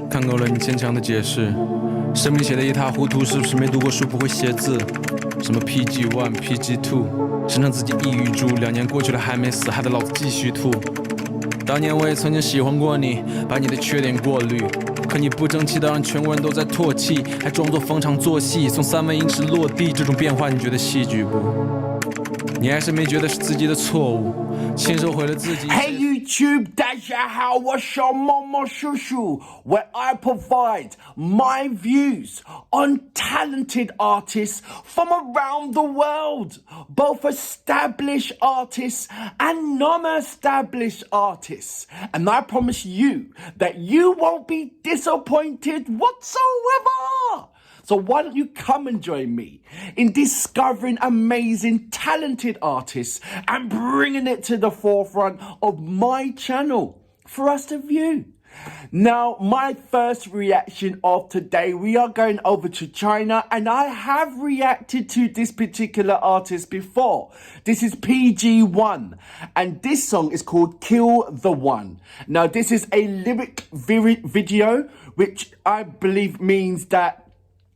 看够了你牵强的解释，生命写得一塌糊涂，是不是没读过书不会写字？什么 PG1、PG2，声称自己抑郁住，2年过去了还没死，害得老子继续吐。当年我也曾经喜欢过你，把你的缺点过滤，可你不争气的让全国人都在唾弃，还装作逢场作戏，送3万英尺落地，这种变化你觉得戏剧不？你还是没觉得是自己的错误，亲手毁了自己。Hey YouTube， 大家好，我是毛毛叔叔 ，where I provide my views on talented artists from around the world, both established artists and non-established artists, and I promise you that you won't be disappointed whatsoever. So why don't you come and join me in discovering amazing, talented artists and bringing it to the forefront of my channel for us to view. Now, my first reaction of today, we are going over to China, and I have reacted to this particular artist before. This is PG1, and this song is called Kill the One. Now, this is a lyric video, which I believe means that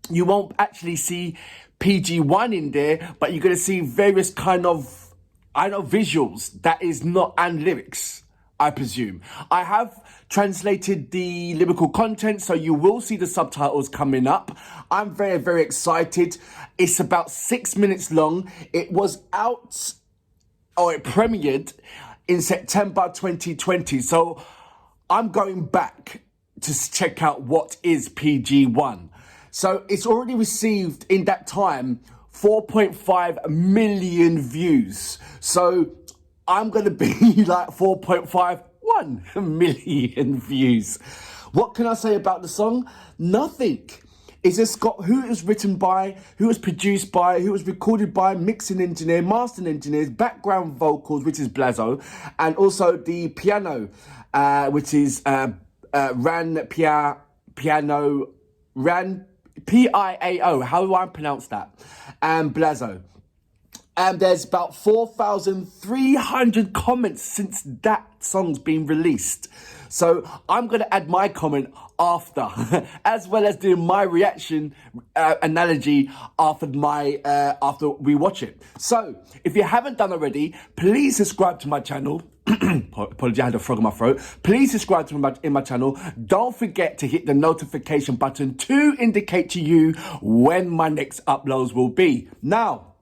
you won't actually see PG1 in there, but you're going to see various kind of, visuals that is not, and lyrics, I presume. I have translated the lyrical content, so you will see the subtitles coming up. I'm very, very excited. It's about 6 minutes long. It was out, or it premiered in September 2020. So I'm going back to check out what is PG1. So it's already received in that time 4.5 million views. So I'm going to be like 4.51 million views. What can I say about the song? Nothing. It's just got who it was written by, who it was produced by, who it was recorded by, mixing engineer, mastering engineers, background vocals, which is Blazo, and also the piano, which is Piao, how do I pronounce that? And Blazo. And there's about 4,300 comments since that song's been released. So I'm going to add my comment after, as well as doing my reaction analogy after we watch it. So if you haven't done already, please subscribe to my channel. Apology, I had a frog in my throat. Please subscribe to my channel. Don't forget to hit the notification button to indicate to you when my next uploads will be. Now,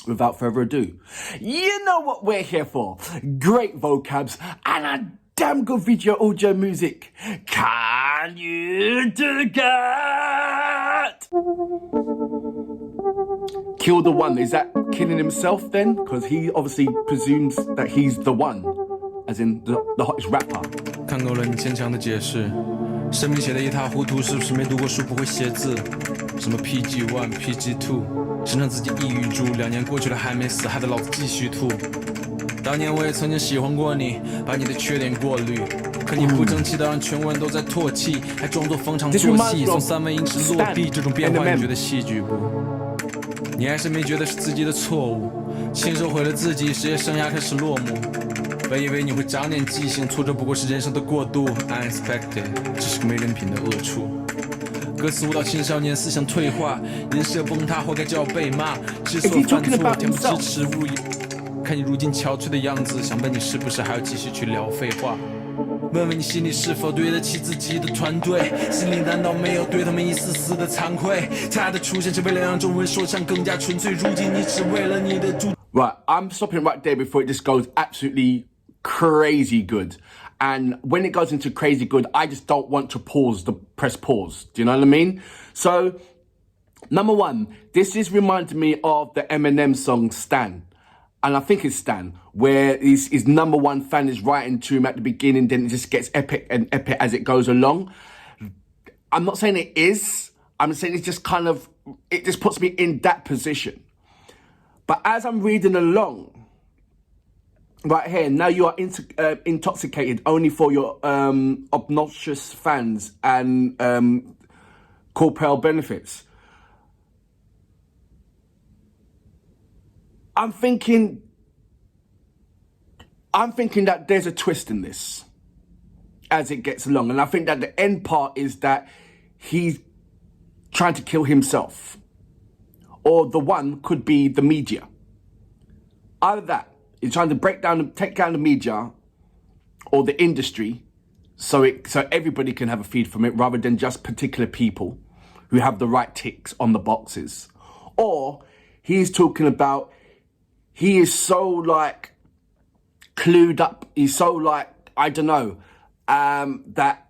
without further ado, you know what we're here for. Great vocabs and a damn good video audio music. Can you dig it? Kill the one. Is that killing himself then? Because he obviously presumes that he's the one, as in the hottest rapper. 看够了你牵强的解释，生命写得一塌糊涂，是不是没读过书不会写字？什么 PG1、PG2，声称自己抑郁住，2年过去了还没死，害得老子继续吐。当年我也曾经喜欢过你，把你的缺点过滤，可你不争气的让全国人都在唾弃，还装作逢场作戏，送3万英尺落地，这种变化你觉得戏剧不？你还是没觉得是自己的错误，亲手毁了自己，事业生涯开始落幕。本以为你会长点记性，挫折不过是人生的过渡 ，unexpected， 只是个没人品的恶处。歌词误导青少年思想退化，人设崩塌，活该就要被骂。知所犯错，恬不知耻，勿以。看你如今憔悴的样子，想问你是不是还要继续去聊废话？问问你心里是否对得起自己的团队，心里难道没有对他们一丝丝的惭愧？他的出现是为了让中文说唱更加纯粹，如今你只为了你的主。Right, I'm stopping right there before it just goes absolutely crazy good. And when it goes into crazy good, I just don't want to press pause. Do you know what I mean? So, number one, this is reminding me of the Eminem song Stan. And I think it's Stan, where his number one fan is writing to him at the beginning, then it just gets epic and epic as it goes along. I'm not saying it is. I'm saying it's just kind of, it just puts me in that position. But as I'm reading along, right here, now you are intoxicated only for your obnoxious fans and corporeal benefits. I'm thinking that there's a twist in this. as it gets along. And I think that the end part is that he's trying to kill himself. Or the one could be the media. Either that, he's trying to take down the media or the industry so everybody can have a feed from it rather than just particular people who have the right ticks on the boxes. Or he's talking about he is so like clued up, he's so like, I don't know, that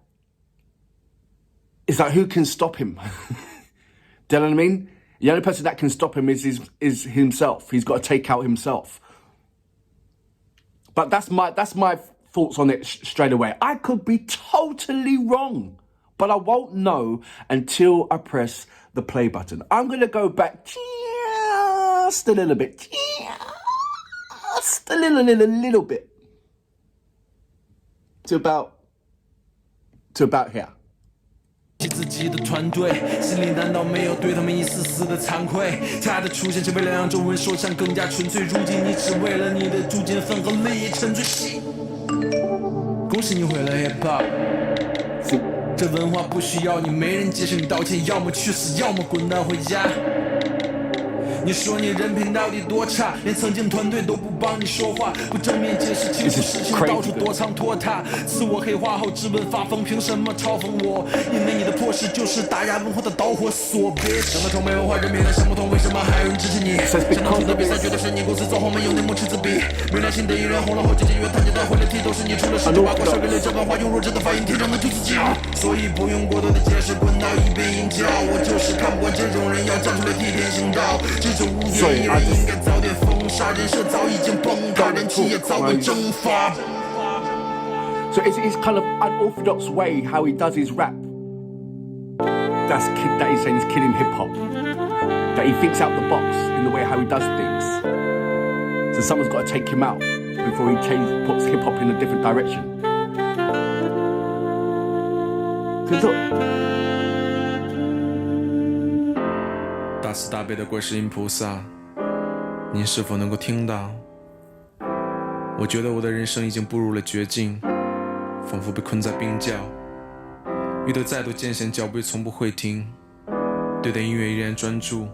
it's like who can stop him? Do you know what I mean? The only person that can stop him is himself. He's got to take out himself. But that's my thoughts on it straight away. I could be totally wrong, but I won't know until I press the play button. I'm going to go back just a little bit. Just a little bit. To about here. 自己的团队，心里难道没有对他们一丝丝的惭愧？他的出现是为了让中文说唱更加纯粹。如今你只为了你的逐渐粉和利益沉醉。恭喜你回了 hip hop， 这文化不需要你，没人接受你道歉，要么去死，要么滚蛋回家。你说你人品到底多差，连曾经团队都不帮你说话，不正面解释清楚事情，到处躲藏拖沓，自我黑化后质问发疯，凭什么嘲讽我？因为你的破事就是打压文化的导火索。别想到臭美文化人品的想不通，为什么还有人支持你？想当初的比赛绝对是你公司走后门有内幕嗤之笔，没良心的艺人红了后渐渐越谈阶段回来踢，都是你出了事就把过甩给了这文化，用弱智的发音天生的救自己，所以不用过多的解释，滚到一边硬叫，我就是看不惯这种人，要站出来替天行道。这种无言艺人应该早点封杀，人设早已经崩塌，人气也早晚蒸发。So it's kind of unorthodox way how he does his rap. That he's saying is killing hip hop. That he thinks out the box in the way how he does things. So someone's got to take him out before he puts hip hop in a different direction. So look. 大慈大悲的观世音菩萨，您是否能够听到？我觉得我的人生已经步入了绝境，仿佛被困在冰窖，遇得再多艰险，脚步也从不会停，对待音乐依然专注，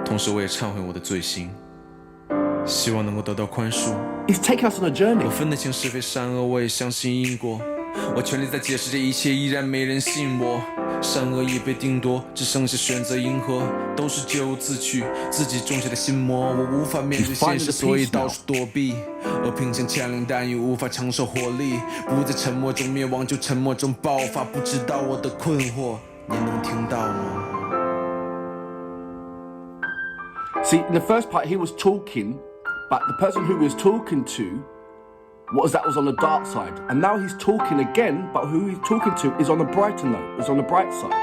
同时我也忏悔我的罪行，希望能够得到宽恕。He's taking us on a journey. 我分得清是非善恶，我也相信因果，我全力在解释这一切，依然没人信我。善恶已被定夺，只剩下选择迎合，都是咎由自取，自己种下的心魔，我无法面对现实，所以到处躲避。而平静强烈，但又无法承受火力，不在沉默中灭亡，就沉默中爆发。不知道我的困惑，你能听到吗 See, in the first part, he was talking, but the person who he was talking to was on the dark side. And now he's talking again, but who he's talking to is on the brighter note, is on the bright side.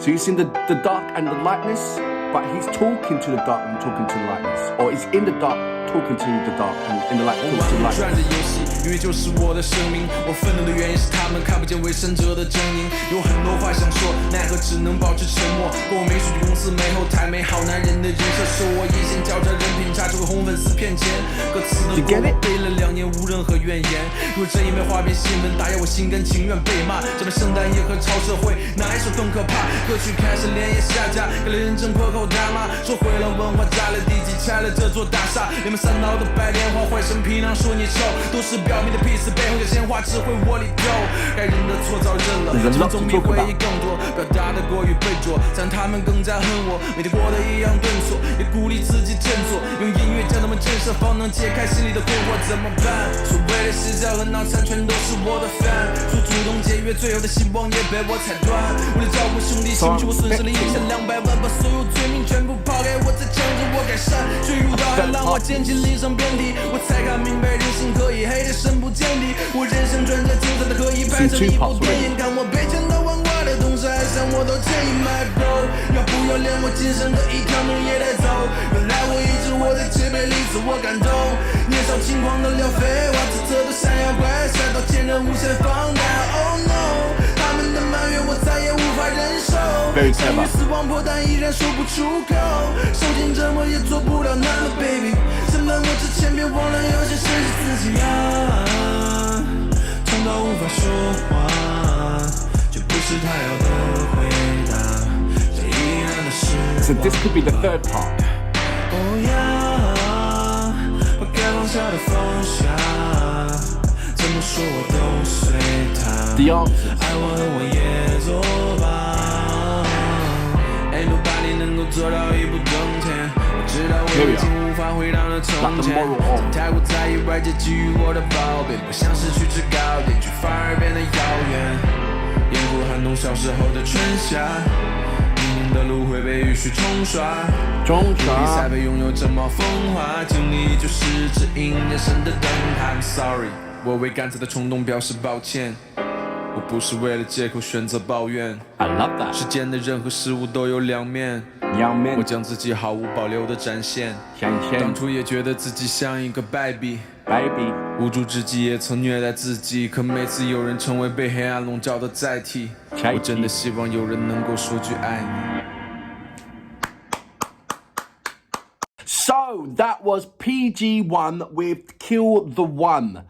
So you've seen the dark and the lightness, but he's talking to the dark and talking to the lightness. Or he's in the dark talking to the dark and in the light talking to the lightness. 转着游戏，音乐就是我的生命。我愤怒的原因是他们看不见伪善者的狰狞。有很多话想说，奈何只能保持沉默。跟我没数据公司没后台，没好男人的人设，说我一心狡诈，人品差，只会哄粉丝骗钱。歌词的锅我背了2年，无任何怨言。若真因为花边新闻打压我，心甘情愿被骂。这边圣诞夜和超社会，哪一首更可怕？歌曲开始连夜下架，给了认真破口大骂，说毁了文化，炸了地基，拆了这座大厦。你们三脑的白莲花，坏身皮囊说你臭，都是表面的屁事，背后的鲜花只会窝里斗。该认的错早认了，这么总比回忆更多，表达的过于笨拙，让他们更加恨我。每天过得一样顿挫，也鼓励自己振作，用音乐将他们震慑，方能解开心里的困惑。怎么办？所谓的嬉笑和脑残全都是我的饭，说主动节约，最后的希望也被我踩断。为了照顾兄弟情绪，我损失了1千200万，把所有罪名全部抛给我，才强制我改善。坠入到海浪花，溅起离上遍体，我才看明白人性可以黑的深不见底。我人生转折精彩的可以拍成一部电影，看我被千刀万剐的同时，还向我都建议 my bro， 要不要连我今生的一条命也带走？原来我一直活在这辈里自我感动，年少轻狂的聊废话，自责的闪耀怪帅到见人无限放大。Oh no， 他们的埋怨我再也无法忍受，生与死亡破，但依然说不出口，受尽折磨也做不了那么 baby。审判我之前，别忘了有些事是自己啊。到无法说话，这不是他要的回答，这依然的是 So this could be the third part. 哦呀，把该放下的放下，怎么说我都随他。 The answers. 爱我恨我也作罢。Ain't nobody 能够做到一步登天。我知道我已经无法回到那从前，太过在意外界给予我的褒贬，不想失去制高点，却反而变得遥远。沿过寒冬小时候的春夏，泥泞的路会被雨水冲刷。比赛被拥有正茂风华，经历就是指引人生的灯塔。I'm sorry， 我为刚才的冲动表示抱歉。我不是为了借口选择抱怨。I love that. 世间的任何事物都有两面，我将自己毫无保留地展现。当初也觉得自己像一个败笔，无助之际也曾虐待自己，可每次有人成为被黑暗笼罩的载体，我真的希望有人能够说句爱你。So that was PG1 with Kill the One.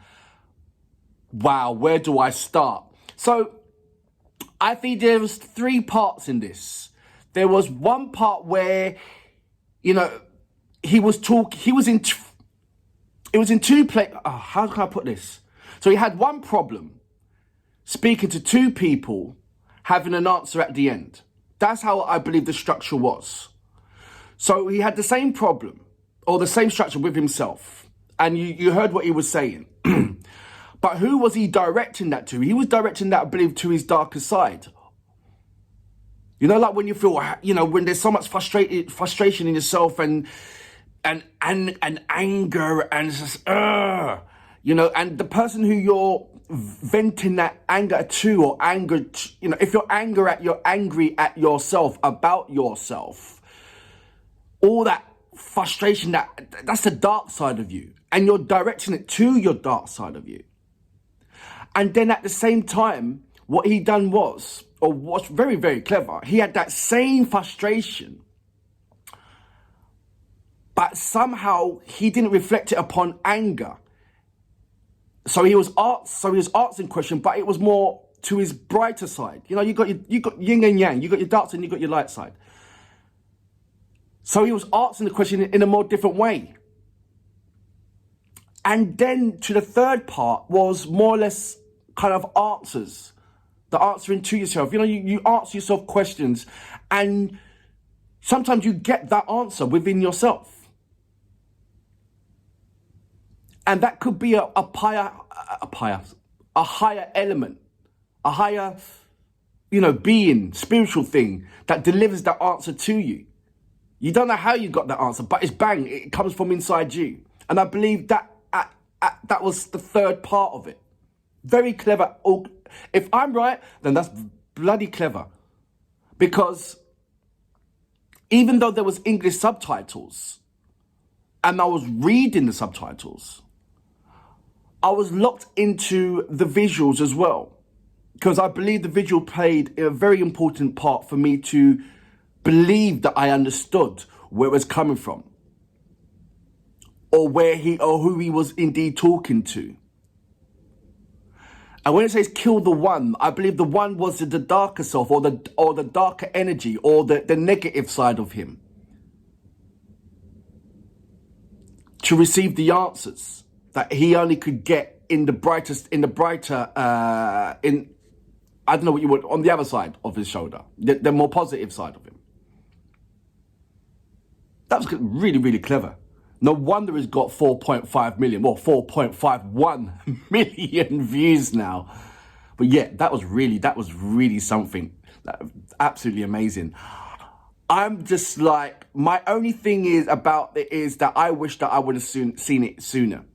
Wow, where do I start? So I think there was 3 parts in this. There was one part where, you know, it was in 2 places. Oh, how can I put this? So he had one problem, speaking to 2 people, having an answer at the end. That's how I believe the structure was. So he had the same problem, or the same structure with himself. And you heard what he was saying. But who was he directing that to? He was directing that, I believe, to his darker side. You know, like when you feel, you know, when there's so much frustration in yourself and anger and it's just, you know, and the person who you're venting that anger to, or anger, you know, if you're angry at yourself, about yourself, all that frustration, that's the dark side of you, and you're directing it to your dark side of you. And then at the same time, what he done was, or what's very, very clever, he had that same frustration, but somehow he didn't reflect it upon anger. So he was answering question, but it was more to his brighter side. You know, you got yin and yang, you got your dark and you got your light side. So he was answering the question in a more different way. And then to the third part was more or less kind of answers. The answering to yourself. You know, you answer yourself questions, and sometimes you get that answer within yourself. And that could be a higher element, a higher, you know, being, spiritual thing that delivers that answer to you. You don't know how you got that answer, but it's bang, it comes from inside you. And I believe that that was the third part of it. Very clever. If I'm right, then that's bloody clever. Because even though there was English subtitles, and I was reading the subtitles, I was locked into the visuals as well. Because I believe the visual played a very important part for me to believe that I understood where it was coming from, or who he was indeed talking to. And when it says kill the one, I believe the one was the darker self, or the darker energy, or the negative side of him, to receive the answers that he only could get I don't know what you would, on the other side of his shoulder, the more positive side of him. That was really, really clever. No wonder it's got 4.5 million, well, 4.51 million views now. But yeah, that was really something. Absolutely amazing. I'm just like, my only thing is that I wish that I would have seen it sooner.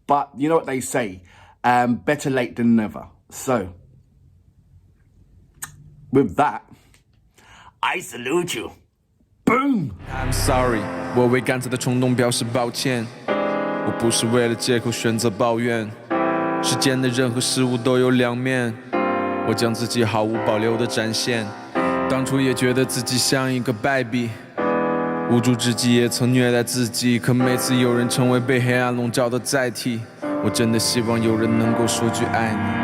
But you know what they say, better late than never. So, with that, I salute you. Boom! I'm sorry， 我为刚才的冲动表示抱歉。我不是为了借口选择抱怨。世间的任何事物都有两面，我将自己毫无保留地展现。当初也觉得自己像一个败笔，无助之际也曾虐待自己，可每次有人成为被黑暗笼罩的载体，我真的希望有人能够说句爱你。